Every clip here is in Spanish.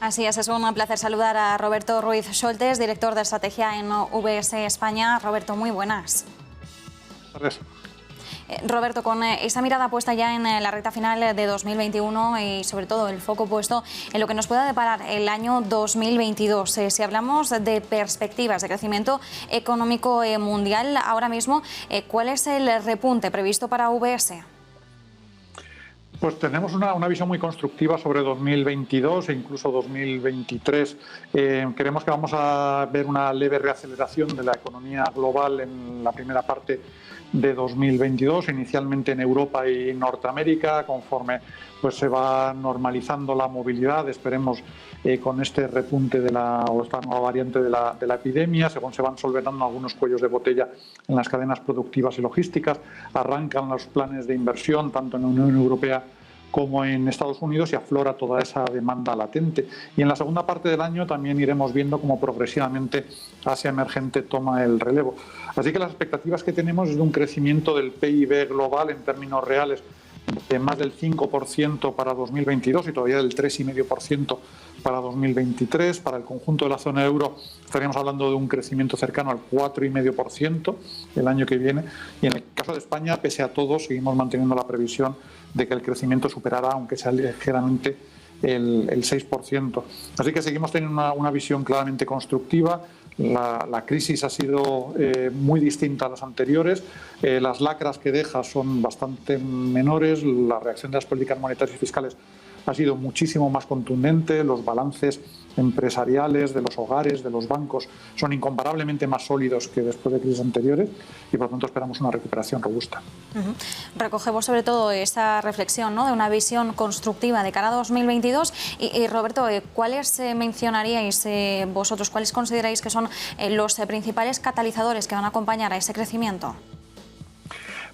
Así es un placer saludar a Roberto Ruiz Scholtes, director de estrategia en UBS España. Roberto, muy buenas. Gracias. Roberto, con esa mirada puesta ya en la recta final de 2021 y sobre todo el foco puesto en lo que nos pueda deparar el año 2022, si hablamos de perspectivas de crecimiento económico mundial, ahora mismo, ¿cuál es el repunte previsto para UBS? Pues tenemos una visión muy constructiva sobre 2022 e incluso 2023. Creemos que vamos a ver una leve reaceleración de la economía global en la primera parte de 2022, inicialmente en Europa y Norteamérica, conforme pues se va normalizando la movilidad, esperemos con este repunte de esta nueva variante de la epidemia, según se van solventando algunos cuellos de botella en las cadenas productivas y logísticas, arrancan los planes de inversión tanto en la Unión Europea como en Estados Unidos y aflora toda esa demanda latente. Y en la segunda parte del año también iremos viendo cómo progresivamente Asia emergente toma el relevo. Así que las expectativas que tenemos es de un crecimiento del PIB global en términos reales de más del 5% para 2022 y todavía del 3,5% para 2023. Para el conjunto de la zona euro estaríamos hablando de un crecimiento cercano al 4,5% el año que viene. Y en el caso de España, pese a todo, seguimos manteniendo la previsión de que el crecimiento superará, aunque sea ligeramente, el 6%. Así que seguimos teniendo una visión claramente constructiva. La crisis ha sido muy distinta a las anteriores. Las lacras que deja son bastante menores. La reacción de las políticas monetarias y fiscales ha sido muchísimo más contundente. Los balances empresariales de los hogares, de los bancos, son incomparablemente más sólidos que después de crisis anteriores y por lo tanto esperamos una recuperación robusta. Recogemos sobre todo esa reflexión, ¿no?, de una visión constructiva de cara a 2022 y Roberto, ¿cuáles mencionaríais vosotros, cuáles consideráis que son los principales catalizadores que van a acompañar a ese crecimiento?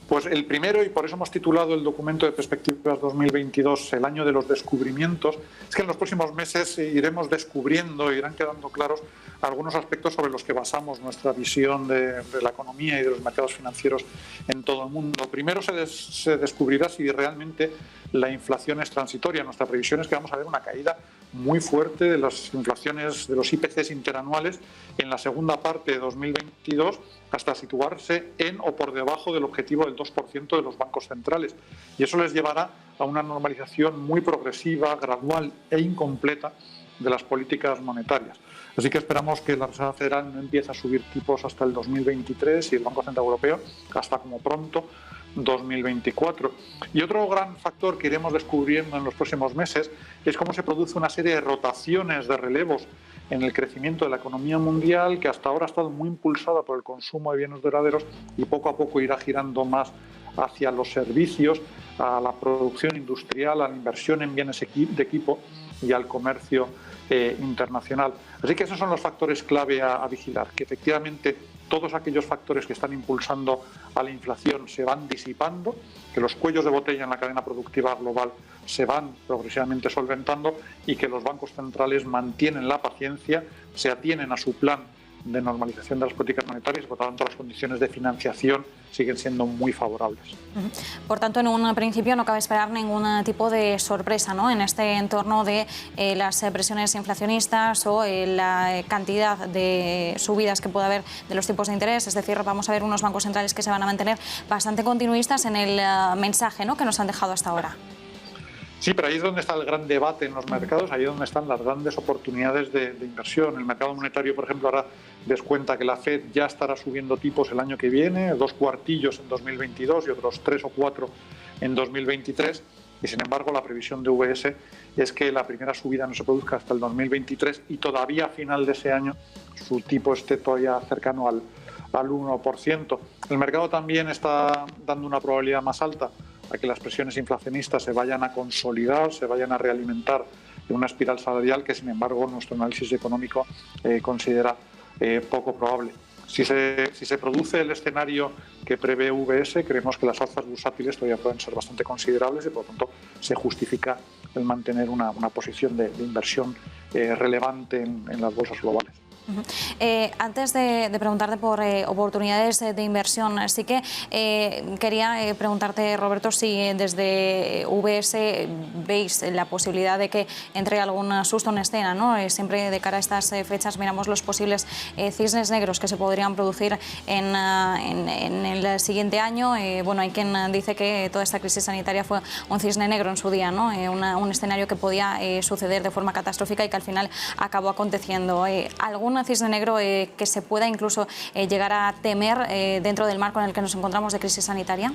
Pues el primero, y por eso hemos titulado el documento de perspectivas 2022 el año de los descubrimientos, es que en los próximos meses iremos descubriendo, irán quedando claros algunos aspectos sobre los que basamos nuestra visión de la economía y de los mercados financieros en todo el mundo. Primero se descubrirá si realmente la inflación es transitoria. Nuestra previsión es que vamos a ver una caída muy fuerte de las inflaciones de los IPCs interanuales en la segunda parte de 2022 hasta situarse en o por debajo del objetivo del 2% de los bancos centrales. Y eso les llevará a una normalización muy progresiva, gradual e incompleta de las políticas monetarias. Así que esperamos que la Reserva Federal no empiece a subir tipos hasta el 2023 y el Banco Central Europeo hasta como pronto 2024. Y otro gran factor que iremos descubriendo en los próximos meses es cómo se produce una serie de rotaciones, de relevos en el crecimiento de la economía mundial, que hasta ahora ha estado muy impulsada por el consumo de bienes duraderos y poco a poco irá girando más hacia los servicios, a la producción industrial, a la inversión en bienes de equipo y al comercio internacional. Así que esos son los factores clave a vigilar, que efectivamente todos aquellos factores que están impulsando a la inflación se van disipando, que los cuellos de botella en la cadena productiva global se van progresivamente solventando y que los bancos centrales mantienen la paciencia, se atienen a su plan de normalización de las políticas monetarias y por tanto las condiciones de financiación siguen siendo muy favorables. Por tanto, en un principio no cabe esperar ningún tipo de sorpresa, ¿no?, en este entorno de las presiones inflacionistas o la cantidad de subidas que pueda haber de los tipos de interés. Es decir, vamos a ver unos bancos centrales que se van a mantener bastante continuistas en el mensaje, ¿no?, que nos han dejado hasta ahora. Sí, pero ahí es donde está el gran debate en los mercados, ahí es donde están las grandes oportunidades de inversión. El mercado monetario, por ejemplo, ahora descuenta que la Fed ya estará subiendo tipos el año que viene, 2 cuartillos en 2022 y otros 3 o 4 en 2023. Y sin embargo, la previsión de UBS es que la primera subida no se produzca hasta el 2023 y todavía a final de ese año su tipo esté todavía cercano al 1%. El mercado también está dando una probabilidad más alta a que las presiones inflacionistas se vayan a consolidar, se vayan a realimentar en una espiral salarial que, sin embargo, nuestro análisis económico considera poco probable. Si se produce el escenario que prevé UBS, creemos que las alzas bursátiles todavía pueden ser bastante considerables y, por lo tanto, se justifica el mantener una posición de inversión relevante en las bolsas globales. Antes de preguntarte por oportunidades de inversión, sí que quería preguntarte, Roberto, si desde UBS veis la posibilidad de que entre algún susto en escena, ¿no? Siempre de cara a estas fechas miramos los posibles cisnes negros que se podrían producir en el siguiente año. Bueno, hay quien dice que toda esta crisis sanitaria fue un cisne negro en su día, ¿no? Un escenario que podía suceder de forma catastrófica y que al final acabó aconteciendo. ¿Algún cisne negro que se pueda incluso llegar a temer dentro del marco en el que nos encontramos de crisis sanitaria?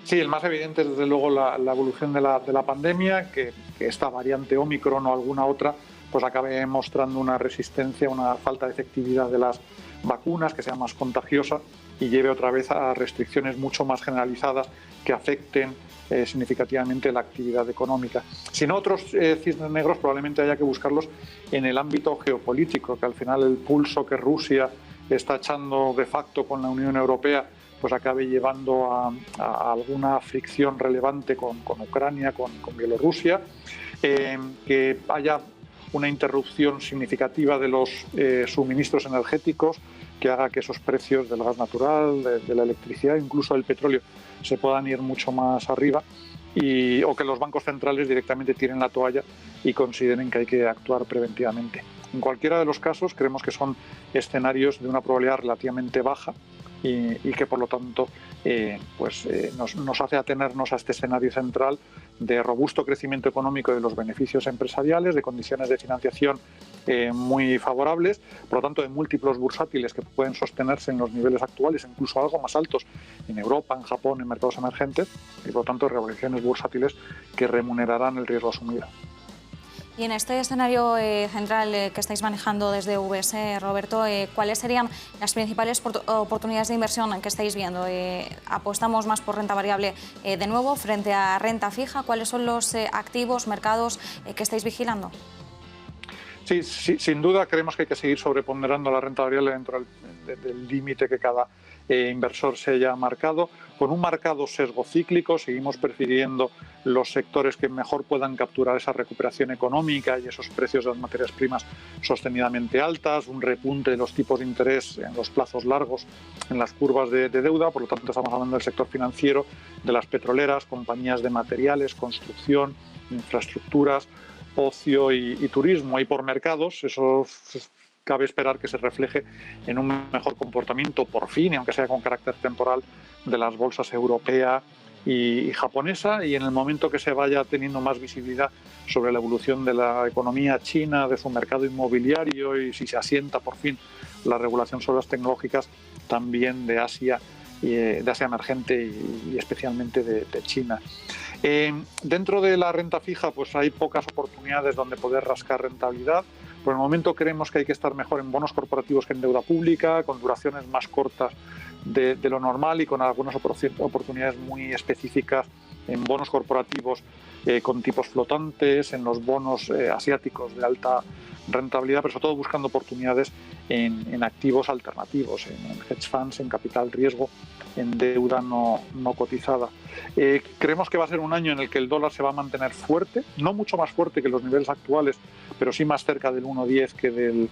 Sí, el más evidente es desde luego la evolución de la pandemia, que esta variante Ómicron o alguna otra pues acabe mostrando una resistencia, una falta de efectividad de las vacunas, que sea más contagiosa y lleve otra vez a restricciones mucho más generalizadas que afecten significativamente la actividad económica. Si no, otros cisnes negros probablemente haya que buscarlos en el ámbito geopolítico, que al final el pulso que Rusia está echando de facto con la Unión Europea pues acabe llevando a alguna fricción relevante con Ucrania, con Bielorrusia, que haya una interrupción significativa de los suministros energéticos que haga que esos precios del gas natural, de la electricidad, incluso del petróleo, se puedan ir mucho más arriba o que los bancos centrales directamente tiren la toalla y consideren que hay que actuar preventivamente. En cualquiera de los casos creemos que son escenarios de una probabilidad relativamente baja y que por lo tanto nos hace atenernos a este escenario central de robusto crecimiento económico de los beneficios empresariales, de condiciones de financiación muy favorables, por lo tanto de múltiplos bursátiles que pueden sostenerse en los niveles actuales, incluso algo más altos en Europa, en Japón, en mercados emergentes, y por lo tanto revalorizaciones bursátiles que remunerarán el riesgo asumido. Y en este escenario central que estáis manejando desde UBS, Roberto, ¿cuáles serían las principales oportunidades de inversión que estáis viendo? ¿Apostamos más por renta variable de nuevo frente a renta fija? ¿Cuáles son los activos, mercados que estáis vigilando? Sí, sin duda creemos que hay que seguir sobreponderando la renta variable dentro del límite que cada inversor se haya marcado. Con un marcado sesgo cíclico seguimos prefiriendo los sectores que mejor puedan capturar esa recuperación económica y esos precios de las materias primas sostenidamente altas, un repunte de los tipos de interés en los plazos largos en las curvas de deuda. Por lo tanto, estamos hablando del sector financiero, de las petroleras, compañías de materiales, construcción, infraestructuras, ocio y turismo. Y por mercados, eso cabe esperar que se refleje en un mejor comportamiento, por fin, aunque sea con carácter temporal, de las bolsas europea y japonesa, y en el momento que se vaya teniendo más visibilidad sobre la evolución de la economía china, de su mercado inmobiliario y si se asienta por fin la regulación sobre las tecnológicas, también de Asia emergente y especialmente de China. Dentro de la renta fija pues hay pocas oportunidades donde poder rascar rentabilidad. Por el momento creemos que hay que estar mejor en bonos corporativos que en deuda pública, con duraciones más cortas de lo normal y con algunas oportunidades muy específicas en bonos corporativos con tipos flotantes, en los bonos asiáticos de alta rentabilidad, pero sobre todo buscando oportunidades en activos alternativos, en hedge funds, en capital riesgo, en deuda no cotizada. Creemos que va a ser un año en el que el dólar se va a mantener fuerte, no mucho más fuerte que los niveles actuales, pero sí más cerca del 1,10 que del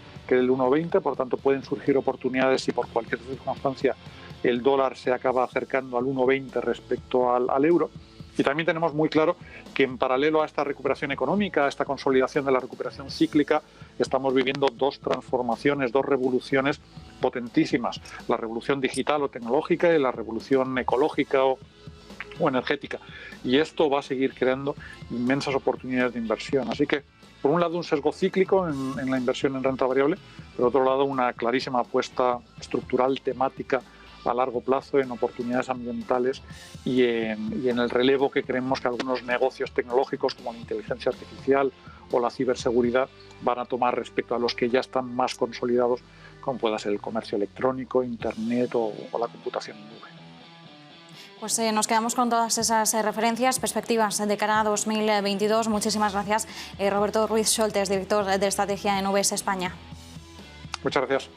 1,20, por tanto pueden surgir oportunidades si por cualquier circunstancia el dólar se acaba acercando al 1,20 respecto al euro. Y también tenemos muy claro que en paralelo a esta recuperación económica, a esta consolidación de la recuperación cíclica, estamos viviendo dos transformaciones, dos revoluciones potentísimas. La revolución digital o tecnológica y la revolución ecológica o energética. Y esto va a seguir creando inmensas oportunidades de inversión. Así que, por un lado, un sesgo cíclico en la inversión en renta variable, por otro lado, una clarísima apuesta estructural, temática, a largo plazo en oportunidades ambientales y en el relevo que creemos que algunos negocios tecnológicos como la inteligencia artificial o la ciberseguridad van a tomar respecto a los que ya están más consolidados, como pueda ser el comercio electrónico, internet o la computación en nube. Pues nos quedamos con todas esas referencias, perspectivas de cara a 2022. Muchísimas gracias, Roberto Ruiz Scholtes, director de estrategia en UBS España. Muchas gracias.